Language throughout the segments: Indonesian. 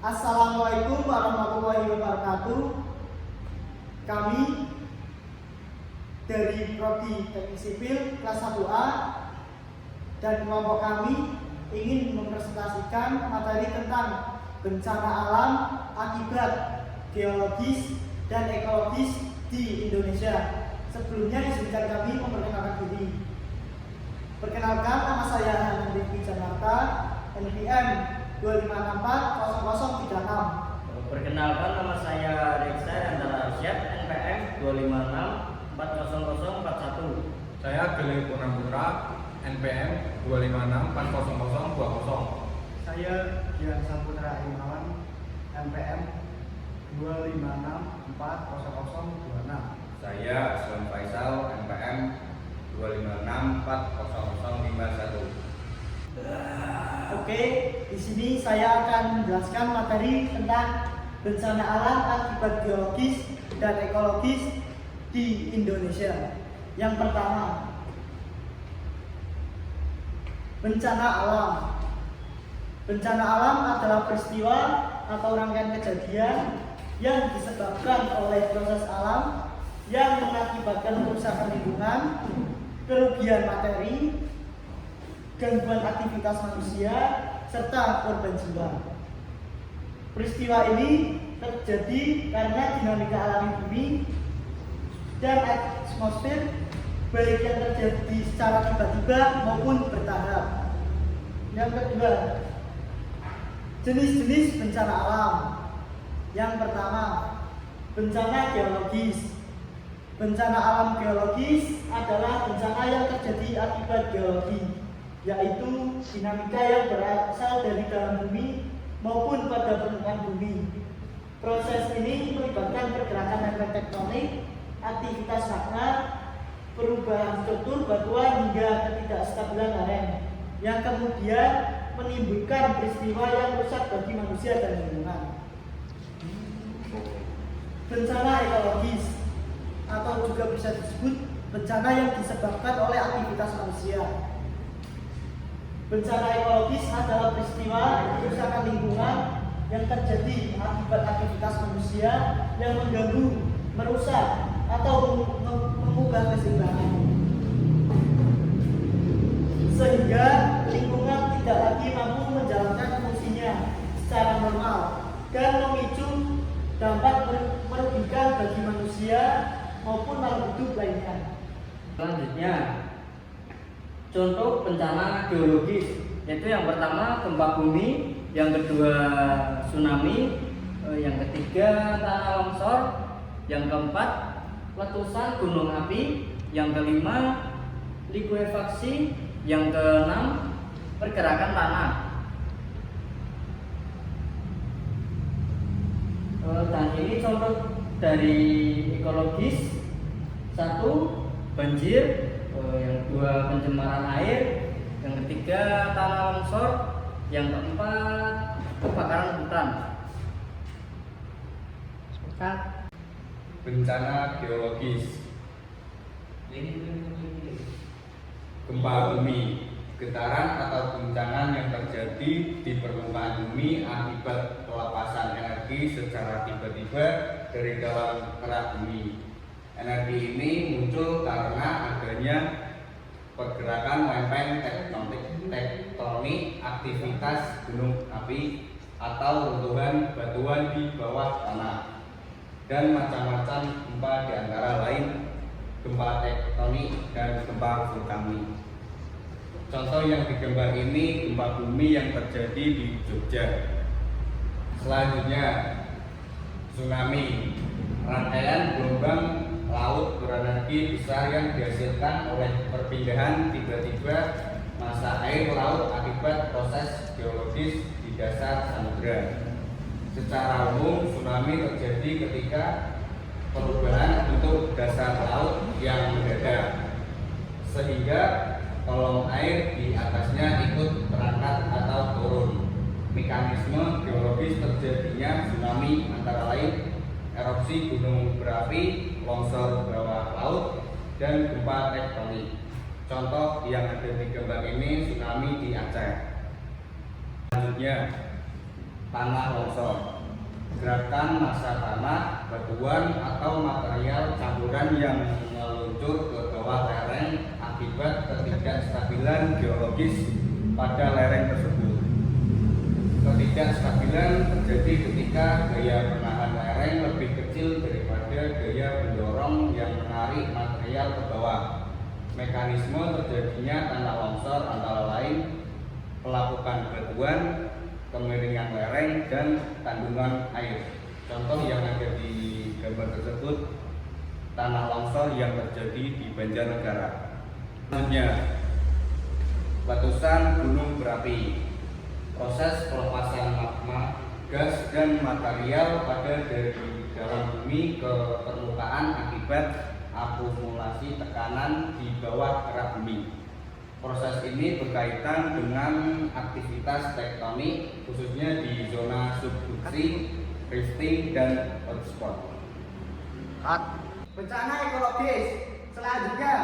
Assalamualaikum warahmatullahi wabarakatuh. Kami dari Prodi Teknik Sipil kelas 1A dan kelompok kami ingin mempresentasikan materi tentang bencana alam akibat geologis dan ekologis di Indonesia. Sebelumnya izinkan kami memperkenalkan diri. Perkenalkan, nama saya Henry Wijanarta, NPM 2564036. Perkenalkan, nama saya Reksa Antara Arsyad, NPM 2564041. Saya Gele Purnaputra, NPM 2564020. Saya Dian Saputra Imawan, NPM 2564026. Saya Aslam Faisal, NPM 2564051. Oke, di sini saya akan menjelaskan materi tentang bencana alam akibat geologis dan ekologis di Indonesia. Yang pertama, bencana alam. Bencana alam adalah peristiwa atau rangkaian kejadian yang disebabkan oleh proses alam yang mengakibatkan kerusakan lingkungan, kerugian materi, gangguan aktivitas manusia, serta korban jiwa. Peristiwa ini terjadi karena dinamika alami bumi dan atmosfer, baik yang terjadi secara tiba-tiba maupun bertahap. Yang kedua, jenis-jenis bencana alam. Yang pertama, bencana geologis. Bencana alam geologis adalah bencana yang terjadi akibat geologi, yaitu dinamika yang berasal dari dalam bumi maupun pada permukaan bumi. Proses ini melibatkan pergerakan lempeng tektonik, aktivitas magma, perubahan struktur batuan hingga ketidakstabilan lereng, yang kemudian menimbulkan peristiwa yang rusak bagi manusia dan lingkungan. Bencana ekologis atau juga bisa disebut bencana yang disebabkan oleh aktivitas manusia. Bencana ekologis adalah peristiwa kerusakan lingkungan yang terjadi akibat aktivitas manusia yang mengganggu, merusak, atau mengubah keseimbangan, sehingga lingkungan tidak lagi mampu menjalankan fungsinya secara normal dan memicu dampak merugikan bagi manusia maupun makhluk hidup lainnya. Selanjutnya, contoh bencana geologis, yaitu yang pertama gempa bumi, yang kedua tsunami, yang ketiga tanah longsor, yang keempat letusan gunung api, yang kelima likuifaksi, yang keenam pergerakan tanah. Dan ini contoh dari ekologis. Satu, banjir, yang kedua pencemaran air, yang ketiga tanah longsor, yang keempat kebakaran hutan. Bencana geologis. Gempa bumi, getaran atau guncangan yang terjadi di permukaan bumi akibat pelepasan energi secara tiba-tiba dari dalam kerak bumi. Energi ini muncul karena adanya pergerakan lempeng tektonik, aktivitas gunung api, atau runtuhan batuan di bawah tanah, dan macam-macam gempa, di antara lain gempa tektonik dan gempa vulkanik. Contoh yang digambar ini gempa bumi yang terjadi di Jogja. Selanjutnya, tsunami, rangkaian gelombang laut berenergi besar yang dihasilkan oleh perpindahan tiba-tiba massa air laut akibat proses geologis di dasar samudera. Secara umum, tsunami terjadi ketika perubahan bentuk dasar laut yang mendadak, sehingga kolom air di atasnya ikut terangkat atau turun. Mekanisme geologis terjadinya tsunami antara lain erupsi gunung berapi, longsor bawah laut, dan gempa tektonik. Contoh yang ada di gambar ini tsunami di Aceh. Selanjutnya, tanah longsor, gerakan massa tanah, batuan atau material campuran yang meluncur ke bawah lereng akibat ketidakstabilan geologis pada lereng tersebut. Ketidakstabilan terjadi ketika gaya penahan lereng lebih kecil daripada gaya pendorong yang menarik material ke bawah. Mekanisme terjadinya tanah longsor antara lain pelapukan batuan, kemiringan lereng, dan kandungan air. Contoh yang ada di gambar tersebut tanah longsor yang terjadi di Banjarnegara. Selanjutnya, letusan gunung berapi. Proses pelepasan magma, gas, dan material pada dari dalam bumi ke permukaan akibat akumulasi tekanan di bawah kerak bumi. Proses ini berkaitan dengan aktivitas tektonik khususnya di zona subduksi, rifting, dan hotspot. Bencana ekologis selanjutnya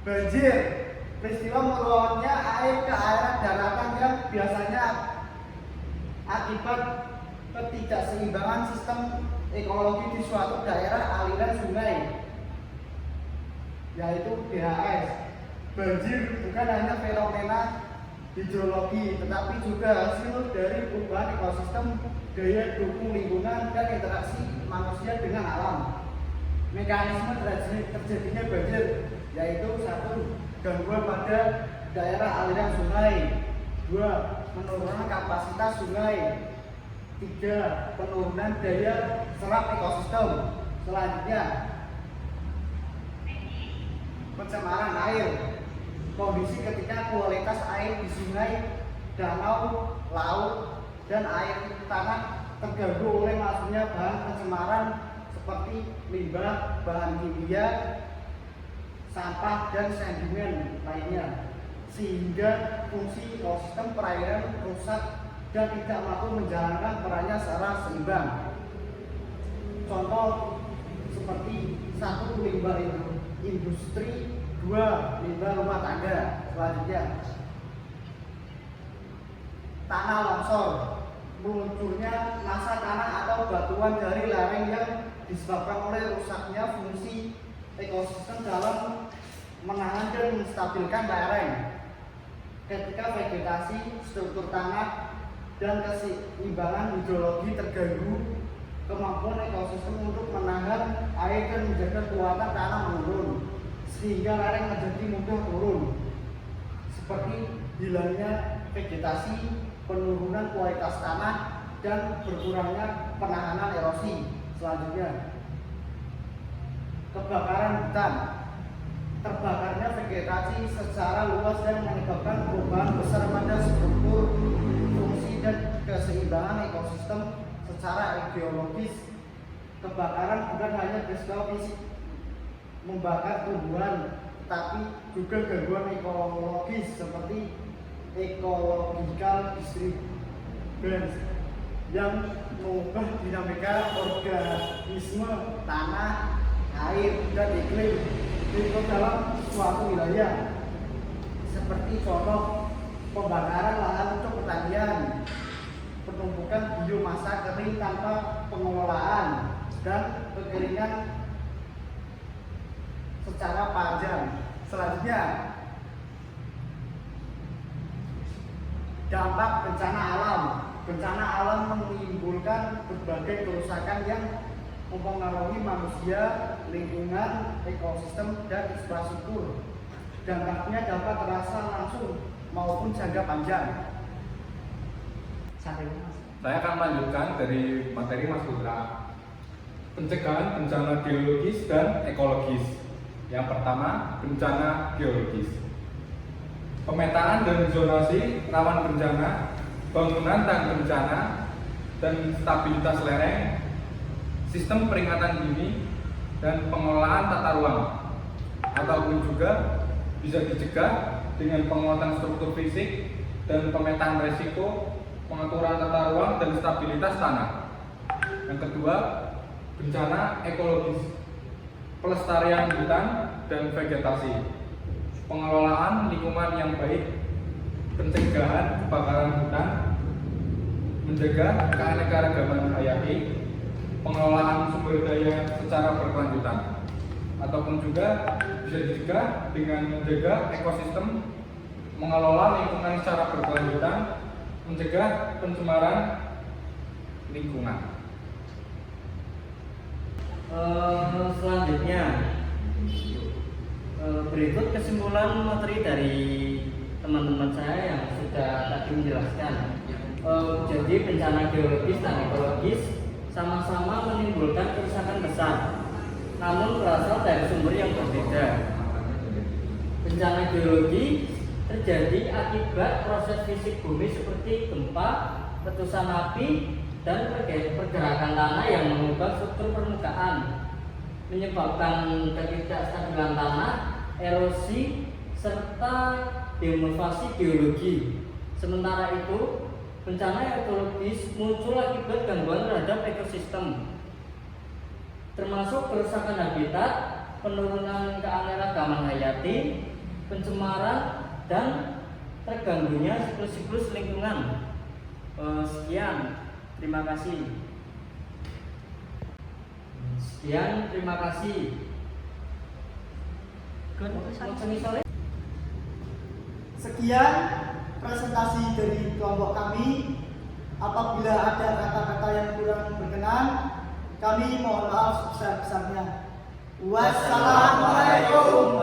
banjir, peristiwa meluapnya air ke airan daratan yang biasanya akibat ketidakseimbangan sistem ekologi di suatu daerah aliran sungai, yaitu DHS. Banjir bukan hanya fenomena hidrologi, tetapi juga hasil dari perubahan ekosistem, daya dukung lingkungan, dan interaksi manusia dengan alam. Mekanisme terjadinya banjir yaitu 1. Gangguan pada daerah aliran sungai, 2. Penurunan kapasitas sungai, 3. Penurunan daya serap ekosistem. Selanjutnya, pencemaran air. Kondisi ketika kualitas air di sungai, danau, laut, dan air tanah terganggu oleh masuknya bahan pencemaran seperti limbah, bahan kimia, sampah, dan sedimen lainnya, sehingga fungsi ekosistem perairan rusak dan tidak mampu menjalankan perannya secara seimbang. Contoh seperti 1. Limbah industri, 2. Limbah rumah tangga. Selanjutnya, tanah longsor. Meluncurnya massa tanah atau batuan dari lereng yang disebabkan oleh rusaknya fungsi ekosistem dalam menahan dan menstabilkan lereng. Ketika vegetasi, struktur tanah, dan keseimbangan hidrologi terganggu, kemampuan ekosistem untuk menahan air dan menjaga kekuatan tanah menurun, sehingga lereng menjadi mudah turun, seperti hilangnya vegetasi, penurunan kualitas tanah, dan berkurangnya penanganan erosi. Selanjutnya, kebakaran hutan. Terbakarnya vegetasi secara luas dan menyebabkan perubahan besar pada struktur, fungsi, dan keseimbangan ekosistem secara geologis. Kebakaran bukan hanya berisiko fisik membakar tumbuhan, tetapi juga gangguan ekologis seperti ecological disturbance yang mengubah dinamika organisme tanah, air, dan iklim di dalam suatu wilayah, seperti contoh pembakaran lahan untuk pertanian, penumpukan biomasa kering tanpa pengelolaan, dan kekeringan secara panjang. Selanjutnya, dampak bencana alam. Bencana alam menimbulkan berbagai kerusakan yang mempengaruhi manusia, lingkungan, ekosistem, dan infrastruktur. Dampaknya dapat terasa langsung maupun jangka panjang. Saya akan melanjutkan dari materi Mas Putra. Pencegahan bencana geologis dan ekologis. Yang pertama, bencana geologis. Pemetaan dan zonasi rawan bencana, bangunan tahan bencana, dan stabilitas lereng, sistem peringatan dini, dan pengelolaan tata ruang, ataupun juga bisa dicegah dengan penguatan struktur fisik dan pemetaan resiko, pengaturan tata ruang, dan stabilitas tanah. Yang kedua, bencana ekologis, pelestarian hutan dan vegetasi, pengelolaan lingkungan yang baik, pencegahan kebakaran hutan, menjaga keanekaragaman hayati, pengelolaan sumber daya secara berkelanjutan, ataupun juga bisa juga dengan menjaga ekosistem, mengelola lingkungan secara berkelanjutan, mencegah pencemaran lingkungan. Selanjutnya, berikut kesimpulan materi dari teman-teman saya yang sudah tadi menjelaskan. Jadi bencana geologis dan ekologis sama-sama menimbulkan kerusakan besar, namun berasal dari sumber yang berbeda. Bencana geologi terjadi akibat proses fisik bumi seperti gempa, letusan api, dan pergerakan tanah yang mengubah struktur permukaan, menyebabkan ketidakstabilan tanah, erosi, serta deformasi geologi. Sementara itu, bencana ekologis muncul akibat gangguan terhadap ekosistem, termasuk kerusakan habitat, penurunan keanekaragaman hayati, pencemaran, dan terganggunya siklus-siklus lingkungan. Sekian, terima kasih. Sekian presentasi dari kelompok kami. Apabila ada kata-kata yang kurang berkenan, kami mohon maaf sebesar-besarnya. Wassalamualaikum